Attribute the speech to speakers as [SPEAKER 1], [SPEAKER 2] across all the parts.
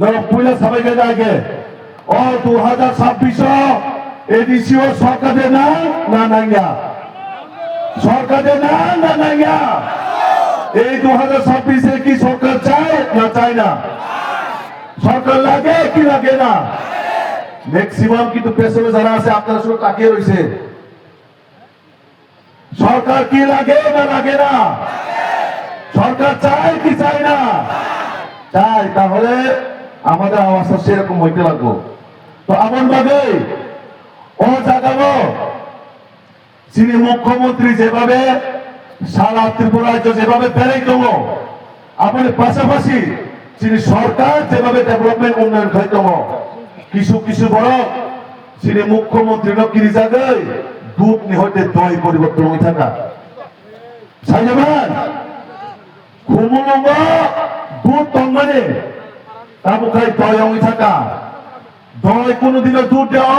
[SPEAKER 1] police সবাইকে ডাকে ও 2026 এডিসিও সরকারে না নাইয়া সরকারে না নাইয়া এই 2026 কি সরকার চায় না চায় না সরকার লাগে কি লাগে না ম্যাক্সিমাম কিন্তু পেছনে যারা আছে আপনারা শুধু তাকিয়ে রয়েছে সরকার কি লাগে না লাগে না সরকার চায় কি চায় না চাই তাহলে আমাদের আওয়াজটা সেরকম হইতে লাগবো তো এমন ভাবে ও জাগাবো যিনি মুখ্যমন্ত্রী যেভাবে সারা ত্রিপুরা রাজ্য যেভাবে বেড়ে দেব আমাদের পাশাপাশি যিনি সরকার যেভাবে ডেভেলপমেন্ট উন্নয়ন খাইতম কিছু কিছু বড় যিনি মুখ্যমন্ত্রী নকিরি জায়গায় দুধ নিহতে দই পরিবর্তন হয়ে থাকা সাইজামান ঘুমুলঙ্গ দুধ তঙ্গনে তাবো খাই দই হয়ে থাকা দই কোনোদিনও দুধ দেওয়া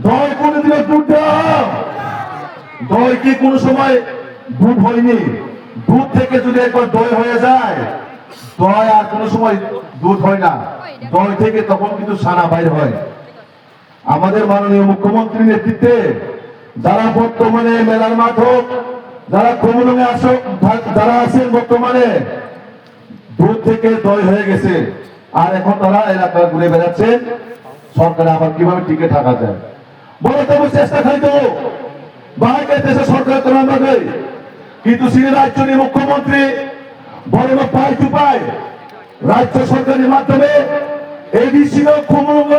[SPEAKER 1] দই কোনোদিনও দুধ দেওয়া দই কি কোনো সময় দুধ হয়নি দুধ থেকে যদি একবার দই হয়ে যায় দই আর কোনো সময় দুধ হয় না দই থেকে তখন কিন্তু সানা বাইর হয় আমাদের মাননীয় মুখ্যমন্ত্রীর নেতৃত্বে যারা বর্তমানে মেলার মাঠ হোক যারা কমলঙ্গে আসুক যারা আছেন বর্তমানে দুধ থেকে দই হয়ে গেছে আর এখন তারা এলাকা ঘুরে বেড়াচ্ছেন সরকারে আবার কিভাবে টিকে থাকা যায় বড় তবু চেষ্টা খাইতো বাইরের দেশে সরকার তো আমরা গই কিন্তু তিনি রাজ্য মুখ্যমন্ত্রী বড় পাই টু পাই রাজ্য সরকারের মাধ্যমে এডিসি কুমুঙ্গ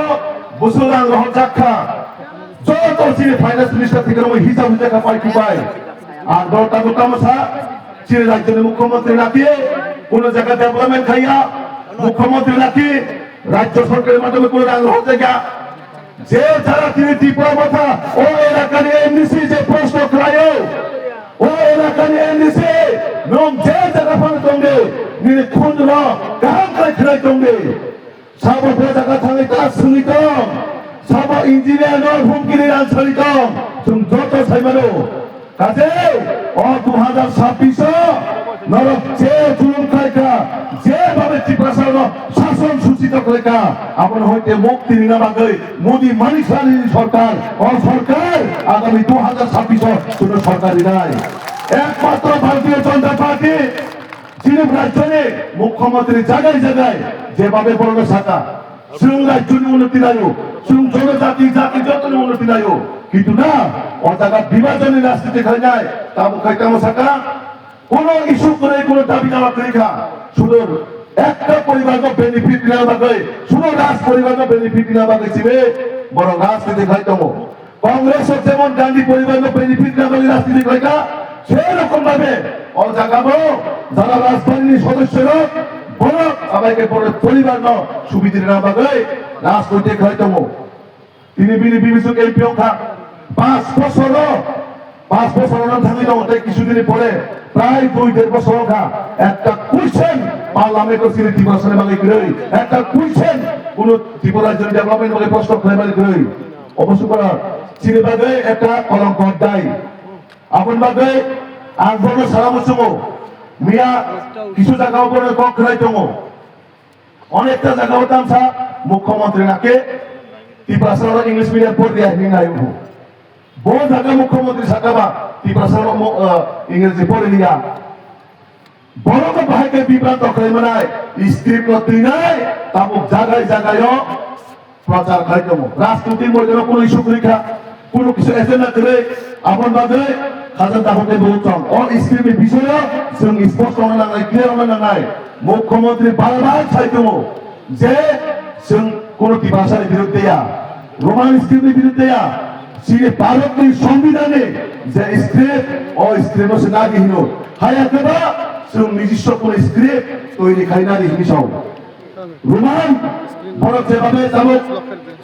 [SPEAKER 1] বুসুলান রহন চাক্ষা যত তিনি ফাইন্যান্স মিনিস্টার থেকে হিসাব দেখা পাই টু পাই আর দলটা মোটামশা তিনি রাজ্যের মুখ্যমন্ত্রী রাখিয়ে কোন জায়গায় ডেভেলপমেন্ট খাইয়া মুখ্যমন্ত্রী রাখি রাজ্য সরকারের মাধ্যমে কোন রহন জায়গা যে যারা তিনি ত্রিপুরা কথা ও এলাকা নিয়ে এমনিসি যে প্রশ্ন করায় ও এলাকা নিয়ে এমনিসি নম যে জায়গা ফানে তঙ্গে নিয়ে খুঁজ ন কাম করে খেলাই তঙ্গে সাব জায়গা থাঙ্গে কাজ শুনিতম সাব ইঞ্জিনিয়ার নয় হুমকির আনসারিতম তুমি যত সাইমানো কাজে ও 2026 নরক যে জুলুম খাইকা যেভাবে ত্রিপুরা শাসন সূচিত করেকা আমার হইতে মুক্তি নিরামাগে মোদী মানিসানি সরকার ও সরকার আগামী 2026 কোন সরকারই নাই একমাত্র ভারতীয় জনতা পার্টি যিনি রাজ্যে মুখ্যমন্ত্রী জায়গায় জায়গায় যেভাবে বড় শাখা শ্রীলং রাজ্য উন্নতি নাই শ্রীলং জনজাতি জাতি যত উন্নতি নাই কিন্তু না ও জায়গা বিভাজনের রাজনীতি খাই নাই তা খাইতাম শাখা কোন ইস্যু করে কোন দাবি দাওয়া করে খা শুধু একটা পরিবারকে বেনিফিট না লাগে শুধু রাজ পরিবারকে বেনিফিট না লাগে ছিবে বড় রাজনীতি খাইতাম কংগ্রেস যেমন গান্ধী পরিবারকে বেনিফিট না লাগে রাজনীতি খাইতা সেরকম ভাবে ও জাগাবো যারা রাজধানীর সদস্যরা বড় সবাইকে বড় পরিবার ন সুবিধা না লাগে রাজনৈতিক খাইতাম তিনি বিবিসি এমপি খা 5 বছর না থামিল ওটাই কিছুদিন পরে প্রায় 2-1.5 বছর খা একটা কুইশন পার্লামেন্টের সিনে ত্রিপুরা বাঙালি করে একটা কুইশন কোন ত্রিপুরার জন্য ডেভেলপমেন্ট বলে প্রশ্ন ফেলে করে অবশ্য করা চিনি বাগে একটা কলঙ্ক দায় আপন বাগে আর বড় সারা মুসুম মিয়া কিছু জায়গা উপরে কক রাইতম অনেকটা জায়গা হতাম সা মুখ্যমন্ত্রী নাকে ত্রিপুরা ইংলিশ মিডিয়াম পড়ে দিয়ে নাই বহু জায়গা মুখ্যমন্ত্রী সাকাবা ত্রিপুরা ইংরেজি পড়ে দিয়া বড় তো ভাইকে বিভ্রান্ত করে মানায় স্ত্রী প্রতি নাই তাবুক জায়গায় জায়গায় প্রচার খাইতম রাজনীতির মধ্যে কোনো ইস্যু পরীক্ষা কোনো কিছু এজেন্ডা করে আপন বাদে হাজার দাবতে বলতাম ও স্ক্রিমের বিষয়ে जों স্পষ্ট হওয়া নাই ক্লিয়ার হওয়া নাই মুখ্যমন্ত্রী বারবার চাইতম যে जों কোন ভাষার বিরুদ্ধে রোমান স্ক্রিমের বিরুদ্ধে সিনে ভারতের সংবিধানে যে স্ক্রিপ্ট ও স্ক্রিপ্ট না দিহিন হায়াতবা जों নিজস্ব কোন স্ক্রিপ্ট তৈরি খাই না দিহিন সব রোমান ভারত যেভাবে যাব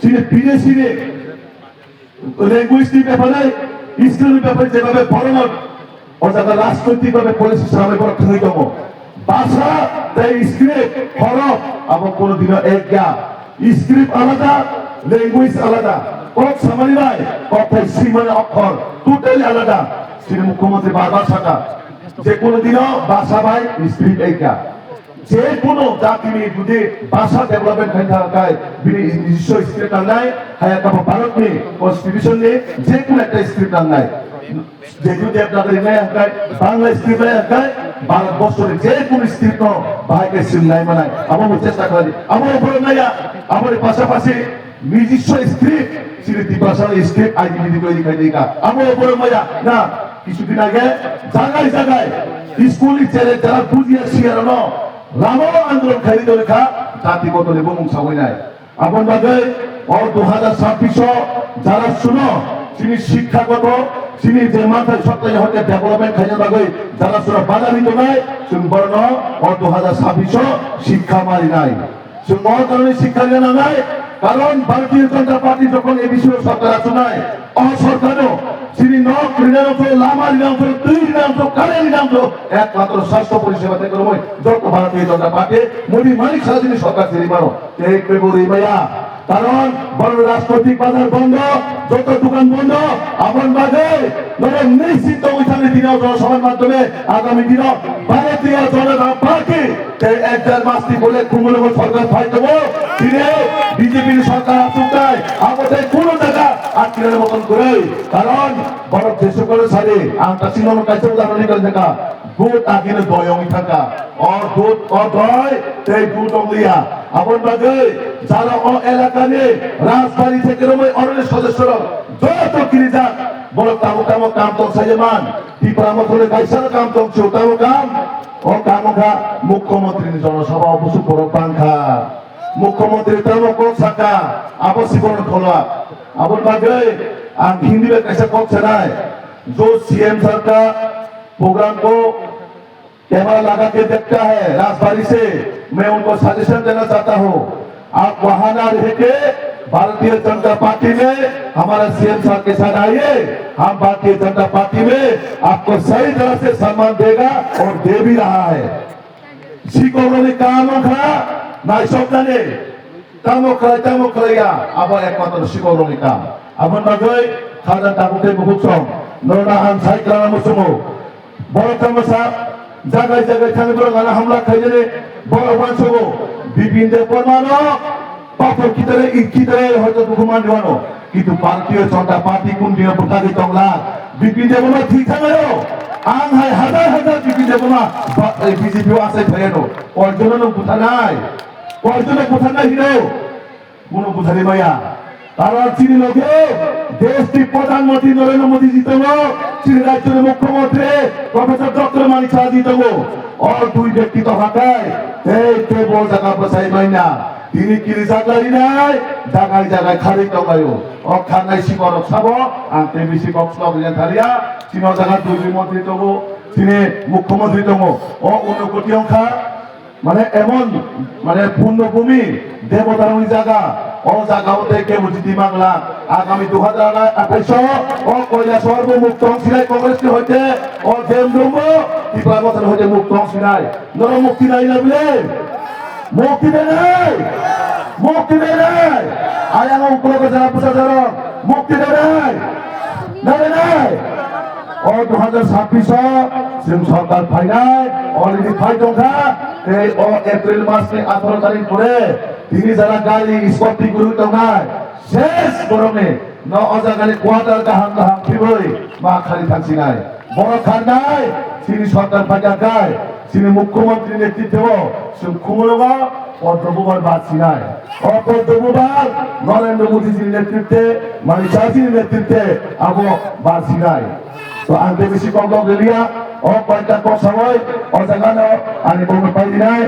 [SPEAKER 1] সিনে বিদেশিরে ল্যাঙ্গুয়েজের ব্যাপারে ইসলামের ব্যাপারে যেভাবে বড় ও যারা রাজনৈতিকভাবে পলিসি সামনে বড় খাইতম ভাষা তাই স্ক্রিপ্ট হরফ এবং কোনদিনও এক গা স্ক্রিপ্ট আলাদা ল্যাঙ্গুয়েজ আলাদা কক সামানি নাই কথায় সীমানা অক্ষর টোটালি আলাদা তিনি মুখ্যমন্ত্রী বারবার সাকা যে কোনদিনও ভাষা ভাই স্ক্রিপ্ট এইটা যে কোনো জাতি নিয়ে যদি ভাষা ডেভেলপমেন্ট খাই থাকায় নিজস্ব স্ক্রিপ্ট নাই হ্যাঁ ভারত নিয়ে কনস্টিটিউশন নিয়ে যে কোনো একটা স্ক্রিপ্ট নাই যেহেতু দেবনাগরী নাই আঁকায় বাংলা স্ক্রিপ্ট নাই আঁকায় ভারতবর্ষের যে কোনো স্ক্রিপ্ট ভাইকে স্ক্রিপ্ট নাই মানায় আমার চেষ্টা করি আমার উপরে নাই আমার পাশাপাশি নিজস্ব স্ক্রিপ্ট সিলেটি ভাষার স্ক্রিপ্ট আইডেন্টিটি তৈরি করে দিই আমার উপরে মজা না কিছুদিন আগে জায়গায় জায়গায় স্কুল ছেলে যারা বুঝিয়ে শিয়ানো রামো আন্দোলন খাইতে লেখা জাতিগত এবং সাবই নাই আপন বাদে ও 2026 যারা শুনো তিনি শিক্ষাগত তিনি যে মাথায় সপ্তাহে হতে ডেভেলপমেন্ট খাইতে বাগে যারা শুনো বাধা দিত নাই শুন বর্ণ ও 2026 শিক্ষা মারি নাই শুন মহাকারণে শিক্ষা জানা নাই কারণ ভারতীয় জনতা পার্টি যখন এই বিষয়ে সরকার আচনায় অসরকারও তিনি লামার নাম দুই নাম কারের নাম একমাত্র স্বাস্থ্য পরিষেবা থেকে যত ভারতীয় জনতা পার্টি মোদী মালিক সারা যিনি সরকার তিনি মানো এই ফেব্রুয়ারি ভাইয়া কারণ বড় রাজনৈতিক বাজার বন্ধ যত দোকান বন্ধ আপন বাদে নিশ্চিত ওইখানে দিন জনসভার মাধ্যমে আগামী দিন ভারতীয় জনতা পার্টি একজন মাস্তি বলে কুমল সরকার ফাই দেবো তিনি বিজেপির সরকার আসুক দেয় আমাদের কোন জায়গা আটকিনের মতন করে কারণ বড় দেশ করে সারে আমরা সিনেমা কাছে উদাহরণ নিয়ে দেখা দুধ আগিনে দয় অঙ্গি থাকা দুধ দয় সেই দুধ অঙ্গিয়া আপন বাদে যারা এলাকা নিয়ে রাজবাড়ি থেকে অনেক সদস্যরা যত কিনে যান বড় কামো কামো কাম তো সাজেমান ত্রিপুরা ধরে গাইসার কাম তো কামো কাম ও কামোখা মুখ্যমন্ত্রী জনসভা অবশ্য বড় পাংখা मुख्यमंत्री तब को सका आपसी को खोला अपन बागे हिंदी में कैसे कौन सुना है जो सीएम सर का प्रोग्राम को कैमरा लगा के देखता है राजबाड़ी से मैं उनको सजेशन देना चाहता हूँ आप वहां ना रह के भारतीय जनता पार्टी में हमारा सीएम साहब के साथ आइए हम भारतीय जनता पार्टी में आपको सही तरह से सम्मान देगा और दे भी रहा है शिकों ने काम खा নাই সপ্তাহে তামো খাইয়া আবার একমাত্র শিকরণী কাম আপন বাগৈ খাজা তাবুতে বহুত সম নরনা আন সাইক্লানা মুসুমো বড় তামসা জায়গায় জায়গায় থানে বড় গানা হামলা খাইলে বড় বানসবো বিভিন্ন পরমাণু পাথর কিতরে ইকিতরে হয়তো বুকুমান দিওয়ানো কিন্তু ভারতীয় জনতা পার্টি কোন দিন প্রকাশি তংলা বিভিন্ন বড় ঠিক থাকায়ও আন হাই হাজার হাজার বিভিন্ন বড় বিজেপি আছে ফেরেনো ওর জন্য বুঝা নাই পর্যটক কোথা নাই হিরো কোন বুঝারি ভাইয়া তারা চিনি লোকে দেশটি প্রধানমন্ত্রী নরেন্দ্র মোদী জিতব চিনি রাজ্যের মুখ্যমন্ত্রী প্রফেসর ডক্টর মানিক সাহা জিতব और দুই ব্যক্তি তো হাতায় এই কেবল জায়গা বসাই মাইনা তিনি কি জায়গায় নাই জায়গায় জায়গায় খালি টকায়ও ও খানাই শিকরক সাব আনতে বেশি কষ্ট অভিযান থালিয়া চিন জায়গা দুই মন্ত্রী তব তিনি মুখ্যমন্ত্রী তব ও 19 কোটি অংশা মানে এমন মানে পূর্ণভূমি দেবতার ওই জায়গা ও জায়গা হতে কেবল জিতি বাংলা আগামী 2028 ও কয়লা সর্বমুক্ত অংশীদার কংগ্রেসকে হইতে ও দেমদুম ত্রিপুরা বছর হইতে মুক্ত অংশীদার নর মুক্তি নাই না বলে মুক্তি দেয় নাই আয়া উপলক্ষে যারা প্রচার মুক্তি দেয় নাই ও 2026 সরকার ফাইনাল অলরেডি ফাইট দংখা এই ও এপ্রিল মাসে 18 তারিখ পরে তিনি যারা গাড়ি স্পটি গুরু দংনাই শেষ গরমে ন অজাগানি কোয়ার্টার গাহাম গাহাম ফিবই মা খালি থাকছি নাই বড় খান নাই তিনি সরকার ফাইটা গায় তিনি মুখ্যমন্ত্রী নেতৃত্ব সুখমলবা পদ্মবুবার বাঁচি নাই অপদ্মবুবার নরেন্দ্র মোদীজির নেতৃত্বে মানে চাচির নেতৃত্বে আবো বাঁচি নাই তো আনতে বেশি কম গেলিয়া ও কয়টা সময় ও জায়গা আনি বলতে পারি নাই